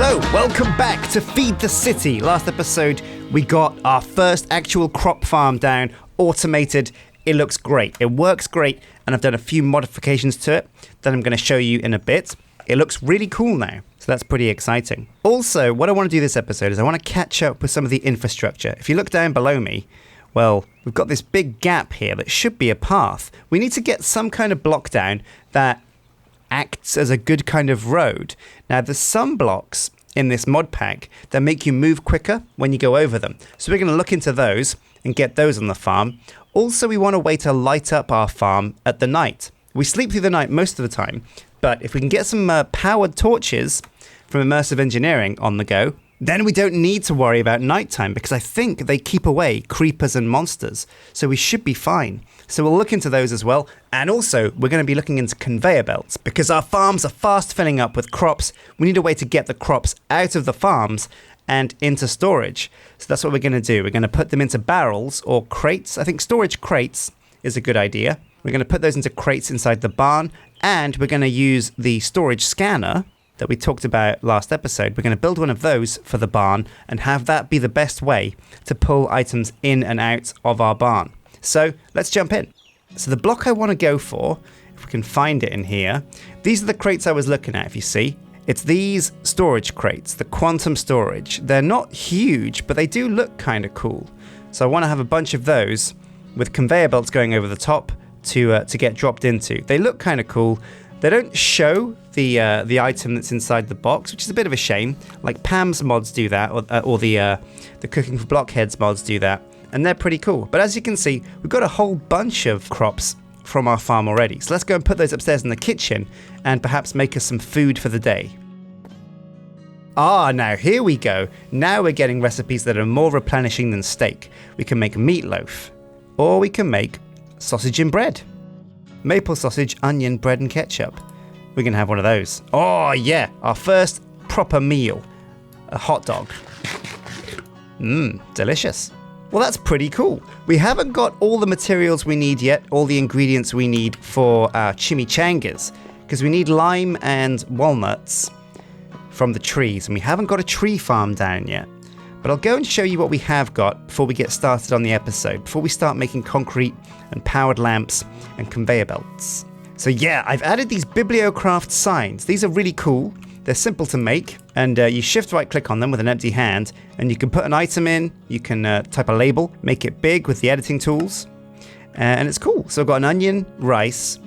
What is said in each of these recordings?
Hello, welcome back to Feed the City. Last episode, we got our first actual crop farm down, automated. It looks great. It works great, and I've done a few modifications to it that I'm going to show you in a bit. It looks really cool now, so that's pretty exciting. Also, what I want to do this episode is I want to catch up with some of the infrastructure. If you look down below me, well, we've got this big gap here that should be a path. We need to get some kind of block down that acts as a good kind of road. Now, there's some blocks in this mod pack that make you move quicker when you go over them. So we're going to look into those and get those on the farm. Also, we want a way to light up our farm at the night. We sleep through the night most of the time, but if we can get some powered torches from Immersive Engineering on the go, then we don't need to worry about nighttime because I think they keep away creepers and monsters. So we should be fine. So we'll look into those as well. And also, we're going to be looking into conveyor belts because our farms are fast filling up with crops. We need a way to get the crops out of the farms and into storage. So that's what we're going to do. We're going to put them into barrels or crates. I think storage crates is a good idea. We're going to put those into crates inside the barn. And we're going to use the storage scanner that we talked about last episode. We're going to build one of those for the barn and have that be the best way to pull items in and out of our barn. So let's jump in. So the block I want to go for, if we can find it in here, these are the crates I was looking at, if you see. It's these storage crates, the quantum storage. They're not huge, but they do look kind of cool. So I want to have a bunch of those with conveyor belts going over the top to get dropped into. They look kind of cool. They don't show the item that's inside the box, which is a bit of a shame. Like Pam's mods do that, or the Cooking for Blockheads mods do that, and they're pretty cool. But as you can see, we've got a whole bunch of crops from our farm already. So let's go and put those upstairs in the kitchen and perhaps make us some food for the day. Now here we go. Now we're getting recipes that are more replenishing than steak. We can make meatloaf, or we can make sausage and bread. Maple sausage, onion, bread and ketchup. We're going to have one of those. Oh yeah, our first proper meal. A hot dog. Delicious. Well, that's pretty cool. We haven't got all the materials we need yet, all the ingredients we need for our chimichangas, because we need lime and walnuts from the trees, and we haven't got a tree farm down yet. But I'll go and show you what we have got before we get started on the episode, before we start making concrete and powered lamps and conveyor belts. So yeah, I've added these Bibliocraft signs. These are really cool. They're simple to make, and you shift right click on them with an empty hand, and you can put an item in, you can type a label, make it big with the editing tools, and it's cool. So I've got an onion, rice,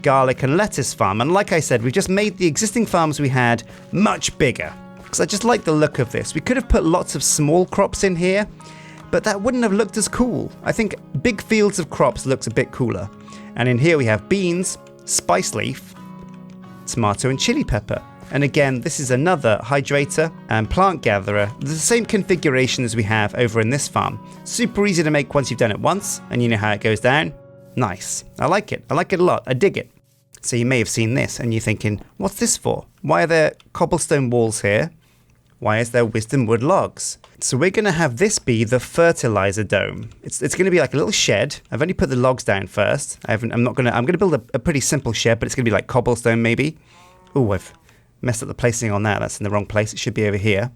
garlic and lettuce farm, and like I said, we've just made the existing farms we had much bigger. Because I just like the look of this. We could have put lots of small crops in here, but that wouldn't have looked as cool. I think big fields of crops looks a bit cooler. And in here we have beans, spice leaf, tomato and chili pepper. And again, this is another hydrator and plant gatherer. The same configuration as we have over in this farm. Super easy to make once you've done it once, and you know how it goes down. Nice. I like it. I like it a lot. I dig it. So you may have seen this and you're thinking, what's this for? Why are there cobblestone walls here? Why is there wisdom wood logs? So we're going to have this be the fertilizer dome. It's going to be like a little shed. I've only put the logs down first. I'm going to build a pretty simple shed, but it's going to be like cobblestone maybe. Oh, I've messed up the placing on that. That's in the wrong place. It should be over here.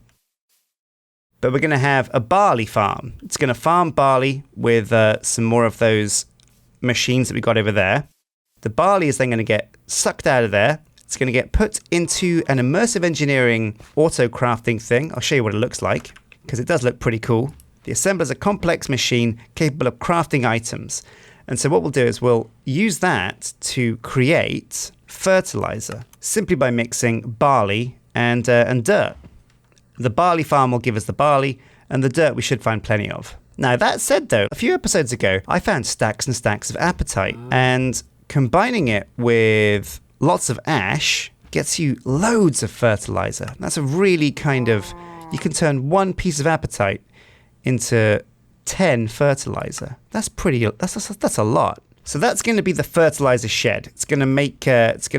But we're going to have a barley farm. It's going to farm barley with some more of those machines that we got over there. The barley is then going to get sucked out of there. It's going to get put into an Immersive Engineering auto crafting thing. I'll show you what it looks like, because it does look pretty cool. The assembler is a complex machine capable of crafting items. And so what we'll do is we'll use that to create fertilizer, simply by mixing barley and dirt. The barley farm will give us the barley, and the dirt we should find plenty of. Now, that said, though, a few episodes ago, I found stacks and stacks of apatite, and combining it with lots of ash gets you loads of fertilizer. That's a really kind of, you can turn one piece of apatite into 10 fertilizer. That's a lot. So that's going to be the fertilizer shed. It's going to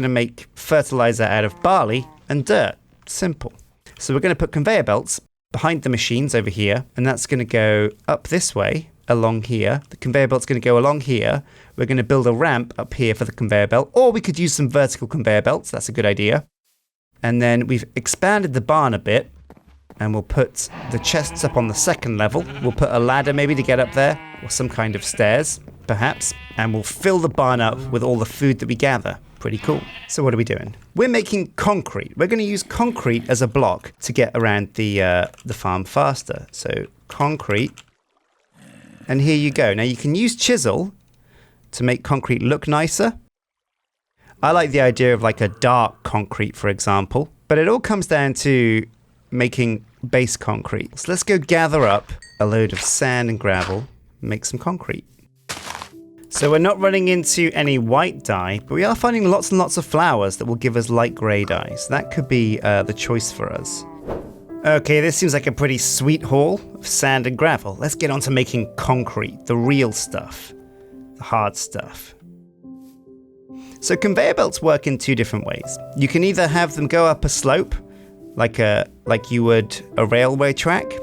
make fertilizer out of barley and dirt. Simple. So we're going to put conveyor belts behind the machines over here, and that's going to go up this way along here. The conveyor belt's going to go along here. We're going to build a ramp up here for the conveyor belt, or we could use some vertical conveyor belts. That's a good idea. And then we've expanded the barn a bit. And we'll put the chests up on the second level. We'll put a ladder maybe to get up there, or some kind of stairs, perhaps. And we'll fill the barn up with all the food that we gather. Pretty cool. So what are we doing? We're making concrete. We're going to use concrete as a block to get around the farm faster. So concrete. And here you go. Now you can use chisel to make concrete look nicer. I like the idea of like a dark concrete, for example. But it all comes down to making base concrete. So let's go gather up a load of sand and gravel, make some concrete. So we're not running into any white dye, but we are finding lots and lots of flowers that will give us light grey dye. So that could be the choice for us. Okay, this seems like a pretty sweet haul of sand and gravel. Let's get on to making concrete, the real stuff, the hard stuff. So conveyor belts work in two different ways. You can either have them go up a slope, like you would a railway track,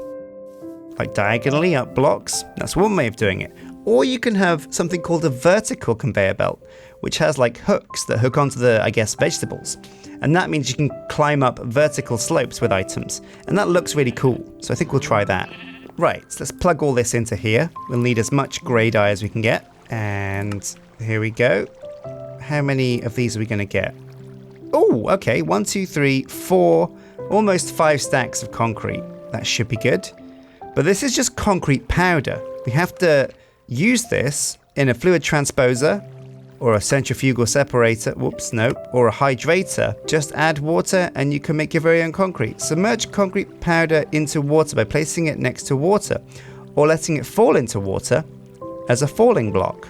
like diagonally up blocks. That's one way of doing it. Or you can have something called a vertical conveyor belt, which has like hooks that hook onto the, I guess, vegetables. And that means you can climb up vertical slopes with items. And that looks really cool. So I think we'll try that. Right, so let's plug all this into here. We'll need as much grey dye as we can get. And here we go. How many of these are we going to get? Oh, okay. 1, 2, 3, 4, almost 5 stacks of concrete. That should be good. But this is just concrete powder. We have to use this in a fluid transposer or a centrifugal separator. Whoops, no. Or a hydrator. Just add water and you can make your very own concrete. Submerge concrete powder into water by placing it next to water or letting it fall into water as a falling block.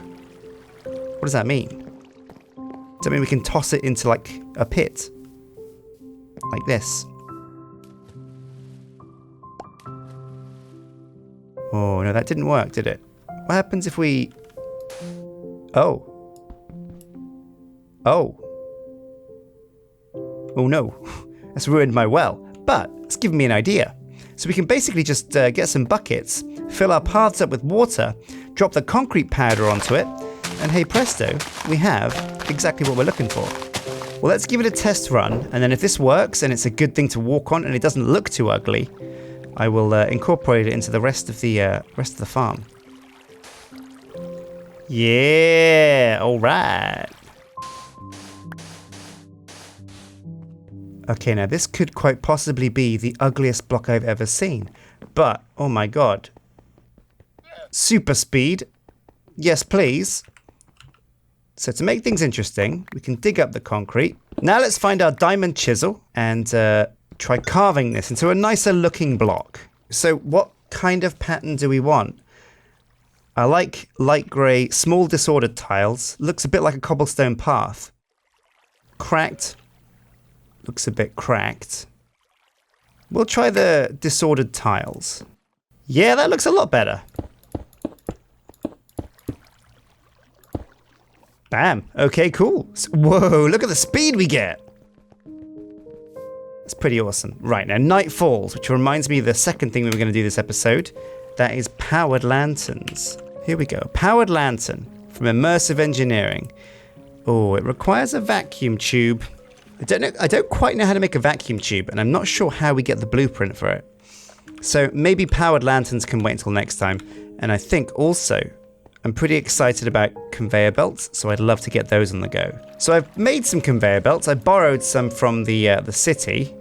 What does that mean? Does that mean we can toss it into like a pit? Like this? Oh, no, that didn't work, did it? What happens if we... Oh. Oh. Oh, no. That's ruined my well. But it's given me an idea. So we can basically just get some buckets, fill our paths up with water, drop the concrete powder onto it, and hey presto, we have exactly what we're looking for. Well, let's give it a test run, and then if this works and it's a good thing to walk on and it doesn't look too ugly, I will incorporate it into the rest of the farm. Yeah, all right. Okay, now this could quite possibly be the ugliest block I've ever seen, but oh my god. Super speed. Yes, please. So to make things interesting, we can dig up the concrete. Now let's find our diamond chisel and try carving this into a nicer looking block. So what kind of pattern do we want? I like light grey, small disordered tiles. Looks a bit like a cobblestone path. Cracked. Looks a bit cracked. We'll try the disordered tiles. Yeah, that looks a lot better. Bam. Okay, cool. Whoa, look at the speed we get. It's pretty awesome. Right, now night falls, which reminds me of the second thing we were going to do this episode. That is powered lanterns. Here we go. Powered lantern from Immersive Engineering. Oh, it requires a vacuum tube. I don't quite know how to make a vacuum tube, and I'm not sure how we get the blueprint for it. So maybe powered lanterns can wait until next time. And I think also I'm pretty excited about conveyor belts, so I'd love to get those on the go. So I've made some conveyor belts. I borrowed some from the city,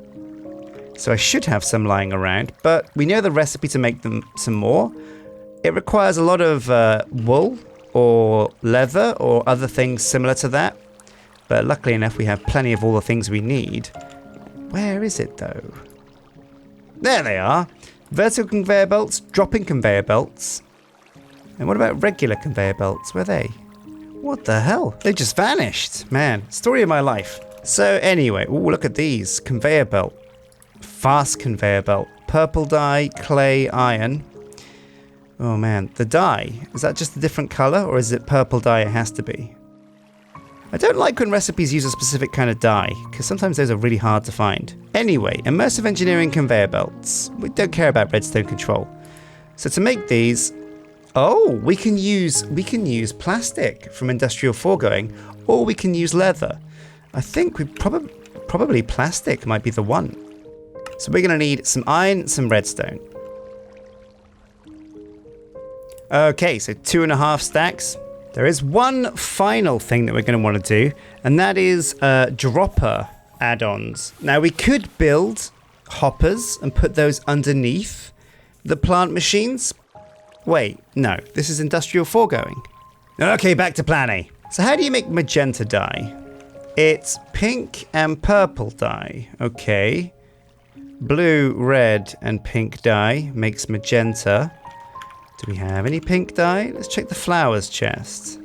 so I should have some lying around, but we know the recipe to make them some more. It requires a lot of wool or leather or other things similar to that, but luckily enough we have plenty of all the things we need. Where is it though? There they are. Vertical conveyor belts, dropping conveyor belts. And what about regular conveyor belts? Where are they? What the hell? They just vanished. Man, story of my life. So anyway, ooh, look at these. Conveyor belt. Fast conveyor belt. Purple dye, clay, iron. Oh man, the dye. Is that just a different color or is it purple dye it has to be? I don't like when recipes use a specific kind of dye, because sometimes those are really hard to find. Anyway, Immersive Engineering conveyor belts. We don't care about redstone control. So to make these, oh, we can use probably from industrial foregoing, or we can use leather. I think we probably Probably plastic might be the one. So we're going to need some iron, some redstone. Okay, so 2.5 stacks. There is one final thing that we're going to want to do, and that is dropper add-ons. Now we could build hoppers and put those underneath the plant machines. Wait, no, this is industrial foregoing. Okay, back to plan A. So how do you make magenta dye? It's pink and purple dye. Okay. Blue, red, and pink dye makes magenta. Do we have any pink dye? Let's check the flowers chest.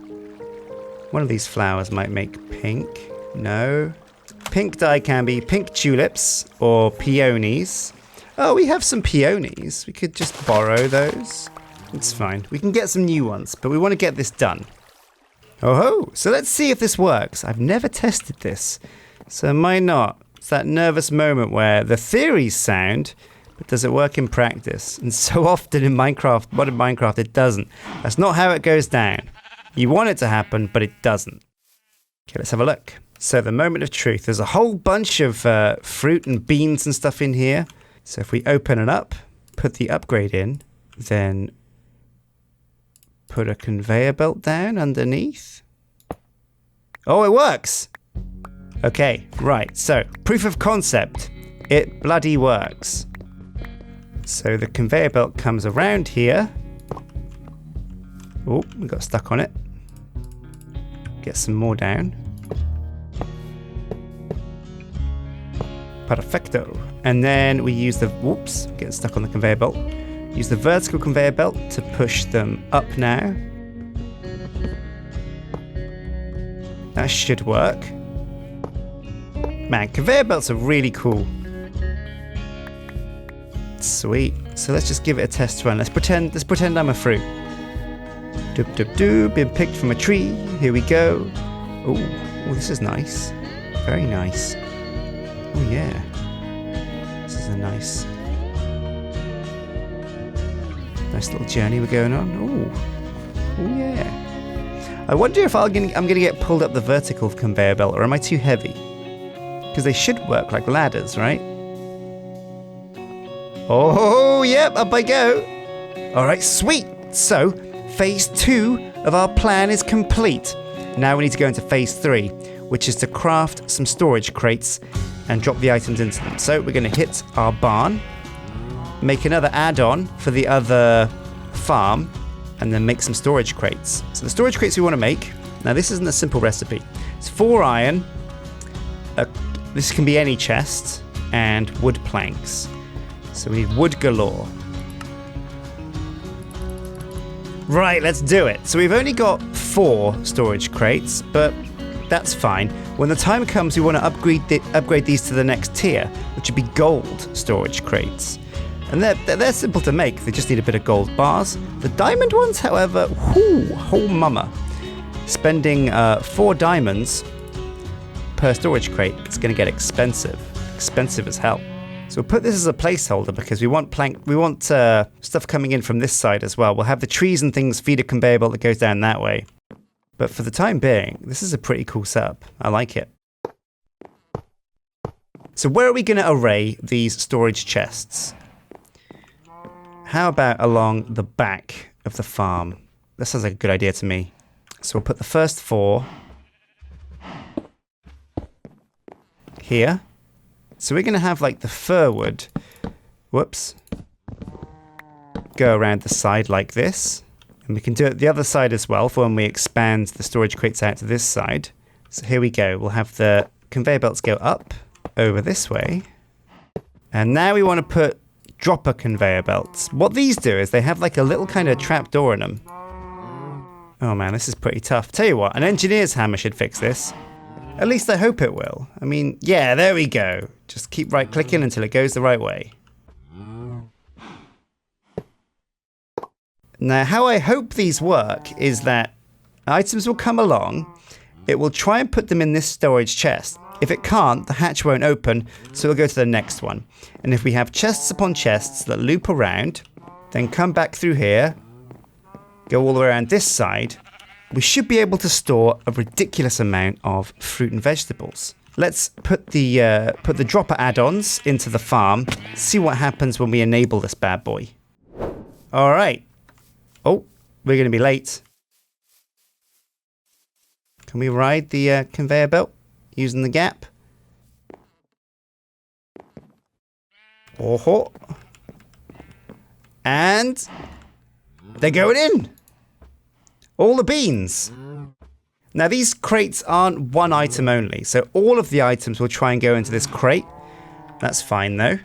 One of these flowers might make pink. No. Pink dye can be pink tulips or peonies. Oh, we have some peonies. We could just borrow those. It's fine. We can get some new ones, but we want to get this done. Oh ho! So let's see if this works. I've never tested this, so it might not. It's that nervous moment where the theories sound, but does it work in practice? And so often in Minecraft, modern Minecraft, it doesn't. That's not how it goes down. You want it to happen, but it doesn't. Okay, let's have a look. So the moment of truth. There's a whole bunch of fruit and beans and stuff in here. So if we open it up, put the upgrade in, then put a conveyor belt down underneath. Oh, it works! Okay, right, so proof of concept. It bloody works. So the conveyor belt comes around here. Oh, we got stuck on it. Get some more down. Perfecto. And then we use the, whoops, getting stuck on the conveyor belt. Use the vertical conveyor belt to push them up now. That should work. Man, conveyor belts are really cool. Sweet. So let's just give it a test run. Let's pretend I'm a fruit. Doop doop doop, been picked from a tree. Here we go. Oh, this is nice. Very nice. Oh yeah. This is a nice little journey we're going on. Oh yeah. I wonder if I'm gonna get pulled up the vertical conveyor belt, or am I too heavy? Because they should work like ladders, right? Oh, yep, up I go. All right, sweet. So, phase 2 of our plan is complete. Now we need to go into phase 3, which is to craft some storage crates and drop the items into them. So we're gonna hit our barn, make another add-on for the other farm, and then make some storage crates. So the storage crates we want to make, now this isn't a simple recipe. It's 4 iron, this can be any chest, and wood planks. So we need wood galore. Right, let's do it. So we've only got 4 storage crates, but that's fine. When the time comes, we want to upgrade these to the next tier, which would be gold storage crates. And they're simple to make. They just need a bit of gold bars. The diamond ones, however, whole mama. Spending 4 diamonds per storage crate, it's going to get expensive. Expensive as hell. So we'll put this as a placeholder because we want stuff coming in from this side as well. We'll have the trees and things feed a conveyor belt that goes down that way. But for the time being, this is a pretty cool setup. I like it. So where are we going to array these storage chests? How about along the back of the farm? That sounds like a good idea to me. So we'll put the first 4 here. So we're going to have like the fir wood, whoops, go around the side like this. And we can do it the other side as well for when we expand the storage crates out to this side. So here we go. We'll have the conveyor belts go up over this way. And now we want to put dropper conveyor belts. What these do is they have like a little kind of trap door in them. Oh man, this is pretty tough. Tell you what, an engineer's hammer should fix this. At least I hope it will. I mean, yeah, there we go. Just keep right clicking until it goes the right way. Now, how I hope these work is that items will come along, it will try and put them in this storage chest. If it can't, the hatch won't open, so we'll go to the next one. And if we have chests upon chests that loop around, then come back through here, go all the way around this side, we should be able to store a ridiculous amount of fruit and vegetables. let's put the dropper add-ons into the farm. See what happens when we enable this bad boy. All right. Oh, we're going to be late. Can we ride the conveyor belt using the gap? Oh, and they're going in. All the beans. Now these crates aren't one item only, so all of the items will try and go into this crate. That's fine though.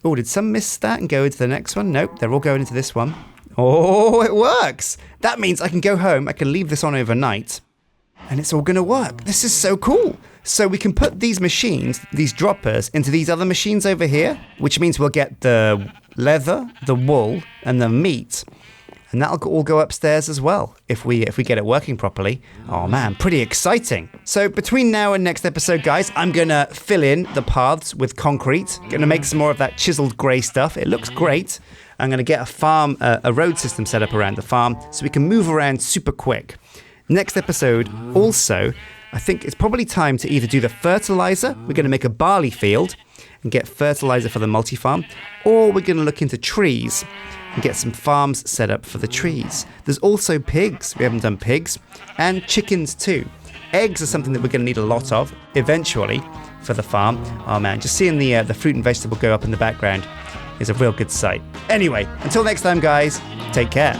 Oh, did some miss that and go into the next one? Nope, they're all going into this one. Oh, it works. That means I can go home, I can leave this on overnight, and it's all gonna work. This is so cool. So we can put these machines, these droppers, into these other machines over here, which means we'll get the leather, the wool, and the meat. And that'll all go upstairs as well, if we get it working properly. Oh man, pretty exciting. So between now and next episode, guys, I'm gonna fill in the paths with concrete. Gonna make some more of that chiseled grey stuff. It looks great. I'm gonna get a road system set up around the farm so we can move around super quick. Next episode, also, I think it's probably time to either do the fertilizer. We're gonna make a barley field and get fertilizer for the multi-farm, or we're gonna look into trees and get some farms set up for the trees. There's also pigs. We haven't done pigs. And chickens too. Eggs are something that we're going to need a lot of eventually for the farm. Oh man, just seeing the fruit and vegetable go up in the background is a real good sight. Anyway, until next time guys, take care.